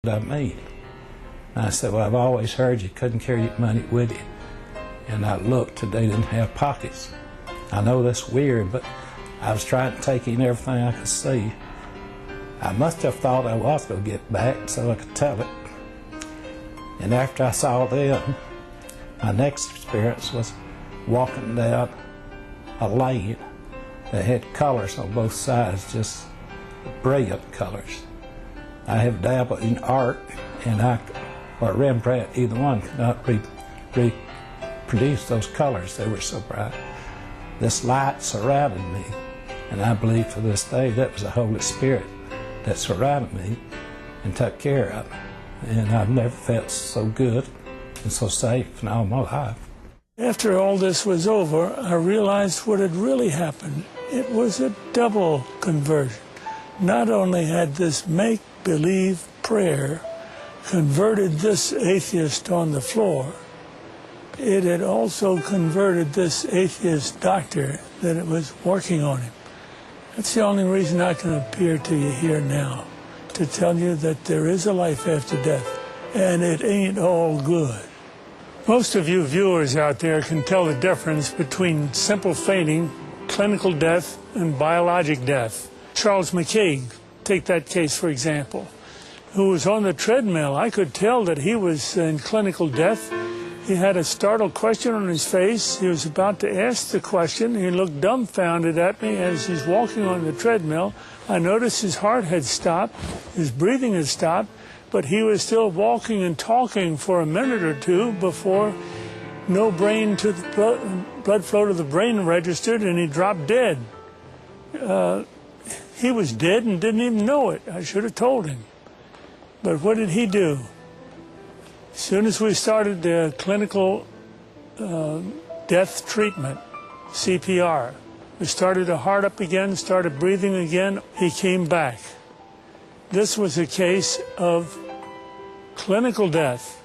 I mean? And I said, well, I've always heard you couldn't carry your money with you. And I looked, they didn't have pockets. I know that's weird, but I was trying to take in everything I could see. I must have thought I was going to get back so I could tell it. And after I saw them, my next experience was walking down a lane that had colors on both sides, just brilliant colors. I have dabbled in art, and or Rembrandt, either one could not reproduce those colors. They were so bright. This light surrounded me, and I believe to this day that was the Holy Spirit that surrounded me and took care of me. And I've never felt so good and so safe in all my life. After all this was over, I realized what had really happened. It was a double conversion. Not only had this make-believe prayer converted this atheist on the floor, it had also converted this atheist doctor that it was working on him. That's the only reason I can appear to you here now, to tell you that there is a life after death, and it ain't all good. Most of you viewers out there can tell the difference between simple fainting, clinical death, and biologic death. Charles McCaig, take that case for example, who was on the treadmill. I could tell that he was in clinical death. He had a startled question on his face. He was about to ask the question. He looked dumbfounded at me as he's walking on the treadmill. I noticed his heart had stopped, his breathing had stopped, but he was still walking and talking for a minute or two before no brain to the blood flow to the brain registered, and he dropped dead. He was dead and didn't even know it. I should have told him. But what did he do? As soon as we started the clinical death treatment, CPR, we started the heart up again, started breathing again, he came back. This was a case of clinical death.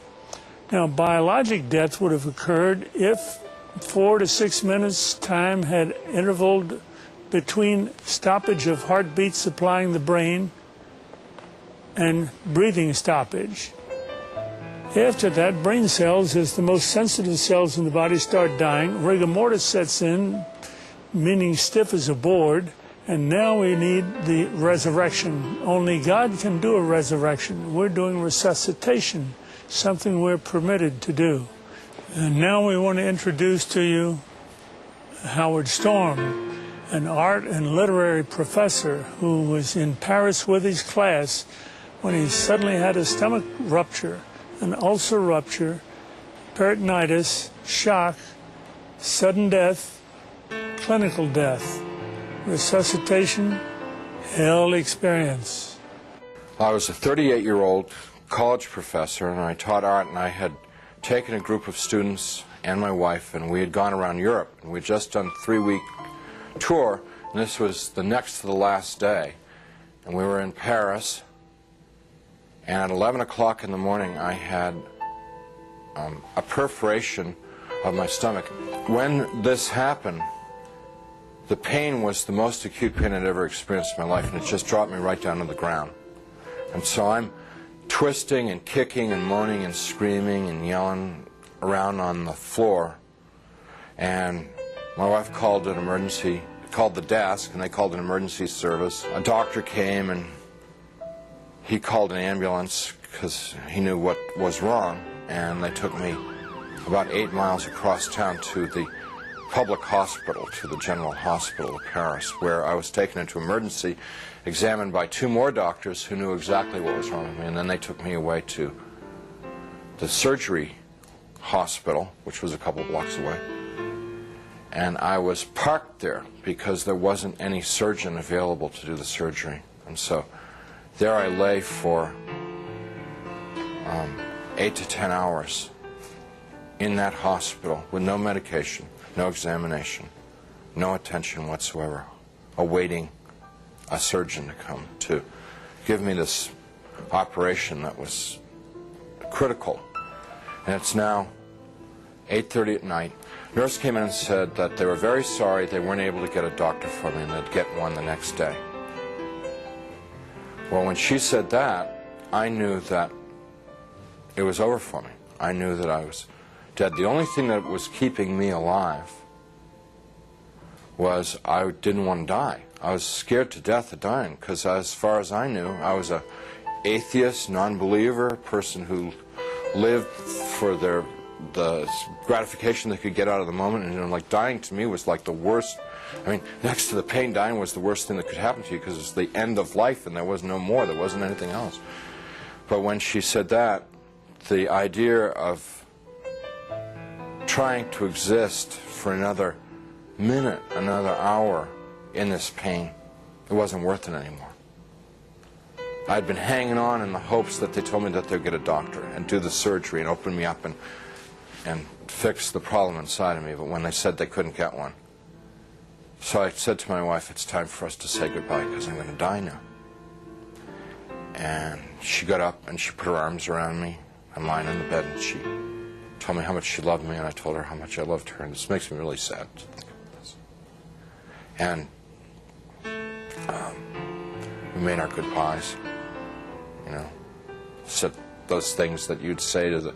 Now, biologic death would have occurred if 4 to 6 minutes time had intervaled between stoppage of heartbeat supplying the brain and breathing stoppage. After that, brain cells, as the most sensitive cells in the body, start dying. Rigor mortis sets in, meaning stiff as a board, and now we need the resurrection. Only God can do a resurrection. We're doing resuscitation, something we're permitted to do. And now we want to introduce to you Howard Storm, an art and literary professor who was in Paris with his class when he suddenly had a stomach rupture, an ulcer rupture, peritonitis, shock, sudden death, clinical death, resuscitation, hell experience. I was a 38-year-old college professor, and I taught art, and I had taken a group of students and my wife, and we had gone around Europe, and we'd just done a 3-week tour, and this was the next to the last day. And we were in Paris, and at 11 o'clock in the morning I had a perforation of my stomach. When this happened, the pain was the most acute pain I'd ever experienced in my life, and it just dropped me right down to the ground. And so I'm twisting and kicking and moaning and screaming and yelling around on the floor, and my wife called the desk, and they called an emergency service. A doctor came, and he called an ambulance because he knew what was wrong, and they took me about 8 miles across town to the public hospital, to the General Hospital of Paris, where I was taken into emergency, examined by 2 more doctors who knew exactly what was wrong with me, and then they took me away to the surgery hospital, which was a couple blocks away. And I was parked there because there wasn't any surgeon available to do the surgery. And so there I lay for 8 to 10 hours in that hospital with no medication, no examination, no attention whatsoever, awaiting a surgeon to come to give me this operation that was critical. And it's now 8:30 at night. Nurse came in and said that they were very sorry they weren't able to get a doctor for me, and they'd get one the next day. Well, when she said that, I knew that it was over for me. I knew that I was dead. The only thing that was keeping me alive was I didn't want to die. I was scared to death of dying because as far as I knew, I was an atheist, non-believer, person who lived for the gratification they could get out of the moment. And, you know, like, dying to me was like the worst. I mean, next to the pain, dying was the worst thing that could happen to you because it's the end of life and there was no more. There wasn't anything else. But when she said that, the idea of trying to exist for another minute, another hour in this pain, it wasn't worth it anymore. I'd been hanging on in the hopes that they told me that they'd get a doctor and do the surgery and open me up and fix the problem inside of me, but when they said they couldn't get one. So I said to my wife, it's time for us to say goodbye because I'm going to die now. And she got up and she put her arms around me. I'm lying in the bed and she told me how much she loved me, and I told her how much I loved her, and this makes me really sad to think about this. And we made our goodbyes, you know, said those things that you'd say to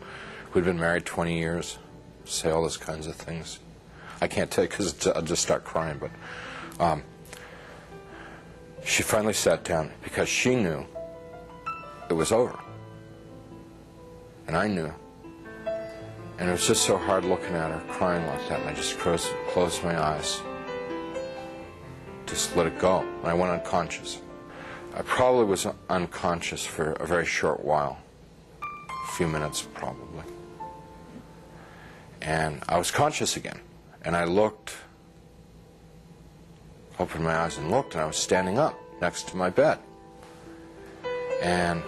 who'd been married 20 years, say all those kinds of things. I can't tell you because I'll just start crying, but she finally sat down because she knew it was over. And I knew. And it was just so hard looking at her, crying like that, and I just closed my eyes. Just let it go. And I went unconscious. I probably was unconscious for a very short while. A few minutes, probably. And I was conscious again. And I looked, opened my eyes and looked, and I was standing up next to my bed. And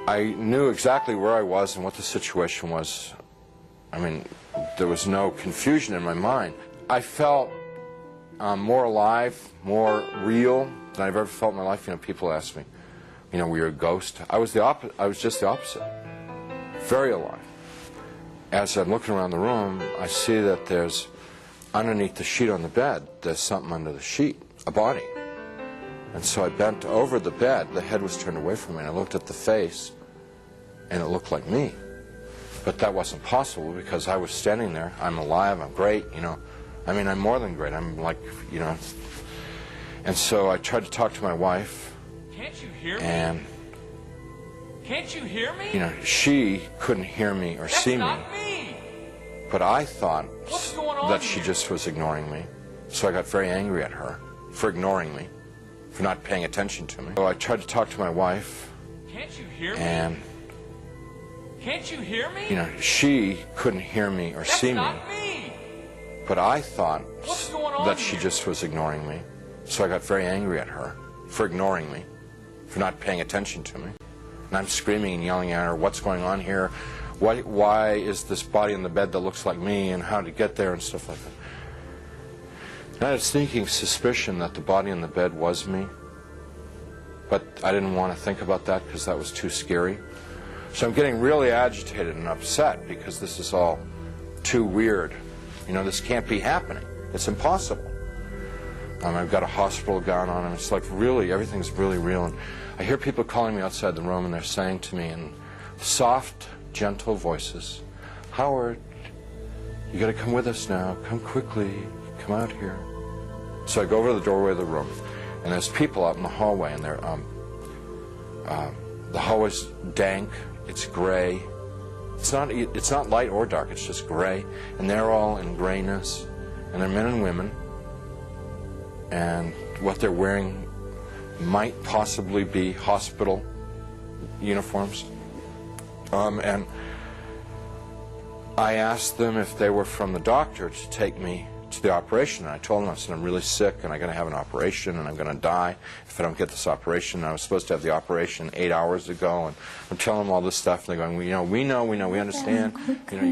I knew exactly where I was and what the situation was. I mean, there was no confusion in my mind. I felt more alive, more real than I've ever felt in my life. You know, people ask me, you know, were you a ghost? I was just the opposite. Very alive. As I'm looking around the room, I see that there's, underneath the sheet on the bed, there's something under the sheet, a body. And so I bent over the bed, the head was turned away from me, and I looked at the face, and it looked like me. But that wasn't possible because I was standing there. I'm alive, I'm great, you know. I mean, I'm more than great. I'm like, you know. And so I tried to talk to my wife. Can't you hear me? And, can't you hear me? you know, she couldn't hear me or see me. That's not me. But I thought What's going on that she here? just was ignoring me. So I got very angry at her for ignoring me, for not paying attention to me. So I tried to talk to my wife. Can't you hear me? And, can't you hear me? you know, she couldn't hear me or That's see me. not me. But I thought What's going on that she here? just was ignoring me. So I got very angry at her for ignoring me, for not paying attention to me. And I'm screaming and yelling at her, what's going on here? Why is this body in the bed that looks like me, and how to get there and stuff like that. And I had a sneaking suspicion that the body in the bed was me. But I didn't want to think about that because that was too scary. So I'm getting really agitated and upset because this is all too weird. You know, this can't be happening. It's impossible. I've got a hospital gown on, and it's like really, everything's really real. And I hear people calling me outside the room, and they're saying to me in soft, gentle voices, Howard, you got to come with us now. Come quickly. Come out here. So I go over to the doorway of the room, and there's people out in the hallway, and they're the hallway's dank. It's gray. It's not light or dark. It's just gray, and they're all in grayness, and they're men and women, and what they're wearing might possibly be hospital uniforms. And I asked them if they were from the doctor to take me to the operation. And I told them, I said, I'm really sick and I'm going to have an operation and I'm going to die if I don't get this operation. And I was supposed to have the operation 8 hours ago. And I'm telling them all this stuff. And they're going, well, we know, we understand. You know,